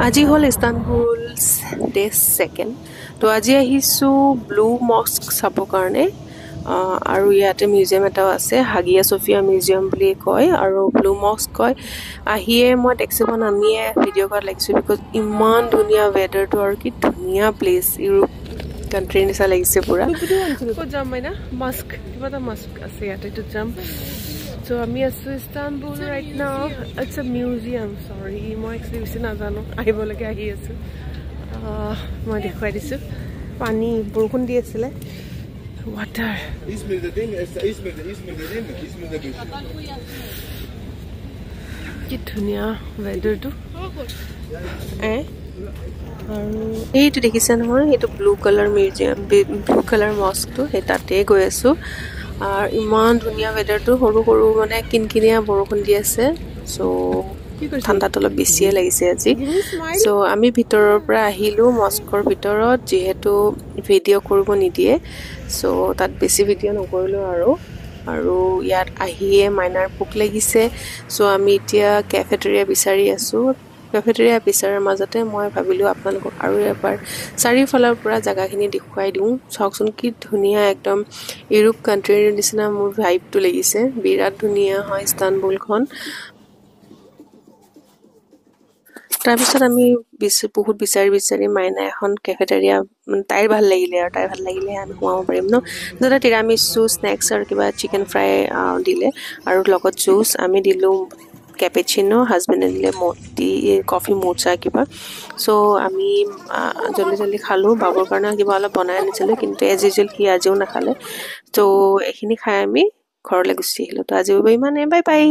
আজি হল Istanbul day 2nd তো আজি আহিছো ব্লু মস্ক চাব কাৰণে আৰু ইয়াতে মিউজিয়াম এটাও আছে হাগিয়া সোফিয়া মিউজিয়াম বুলি কয় আৰু ব্লু মস্ক কয় আহিয়ে মই টেক্সিখন নামিয়ে ভিডিঅ' কৰা লাগিছো বিকজ ইমান ধুনীয়া ৱেডাৰটো আৰু কি ধুনীয়া প্লেচ ইউৰোপ কান্ট্ৰি নিচা লাগিছে পুৰা ক'ত যাম মাইনা মস্ক কিবা এটা মস্ক আছে ইয়াতে তো যাম So আমি আছো Istanbul right now. It's a museum. Sorry, মই actually বেছি নাজানো আহিব লাগে আহি আছো মই দেখুৱাই দিছো পানী বৰষুণ দি আছিল water কি ধুনীয়া weatherটো আৰু এইটো দেখিছে নহয় এইটো blue colour museum blue colour মস্কটো সেই তাতে গৈ আছো আৰ ইমান ধুনিয়া ওয়েদাৰটো হৰু হৰু মানে কিনকিনিয়া বৰষুণ দি আছে সো ঠাণ্ডাটো অলপ বেছিয়ে লাগিছে আজি সো আমি ভিতৰৰ পৰা আহিলো মস্কৰ ভিতৰত যেহেতু ভিডিঅ' কৰিব নিদিয়ে সো তাত বেছি ভিডিঅ' নকৰিলো আৰু ইয়াত আহিয়ে মাইনাৰ ভোক লাগিছে সো আমি এতিয়া কেফেটেৰিয়া বিচাৰি আছো কেফেটেৰিয়া বিচাৰাৰ মাজতে মই ভাবিলো আপোনালোকক আৰু এবাৰ চাৰিফালৰ পৰা জাগাখিনি দেখুৱাই দিওঁ চাওকচোন কি ধুনীয়া একদম ইউৰোপ কান্ট্ৰিৰ নিচিনা মোৰ ভাইবটো লাগিছে বিৰাট ধুনীয়া হয় ইস্তানবুলখন তাৰপিছত আমি বহুত বিচাৰি মাইনা এখন কেফেটেৰিয়া তাইৰ ভাল লাগিলে আমি সোমাব পাৰিম ন দাদা তিৰামিছু স্নেক্স আৰু কিবা চিকেন ফ্ৰাই দিলে আৰু লগত জুচ আমি দিলো cappuccino husband দিলে মটি কফি মোচা কিবা সো আমি জলদি খালো বাবুৰ কাৰণে কিবা অলপ বনাই আনিছিলো কিন্তু এজ ইউজুৱেল কি আজিও নাখালে তো এখিনি খাই আমি ঘৰলৈ গুচি আহিলো তো আজি ইমানে বাই বাই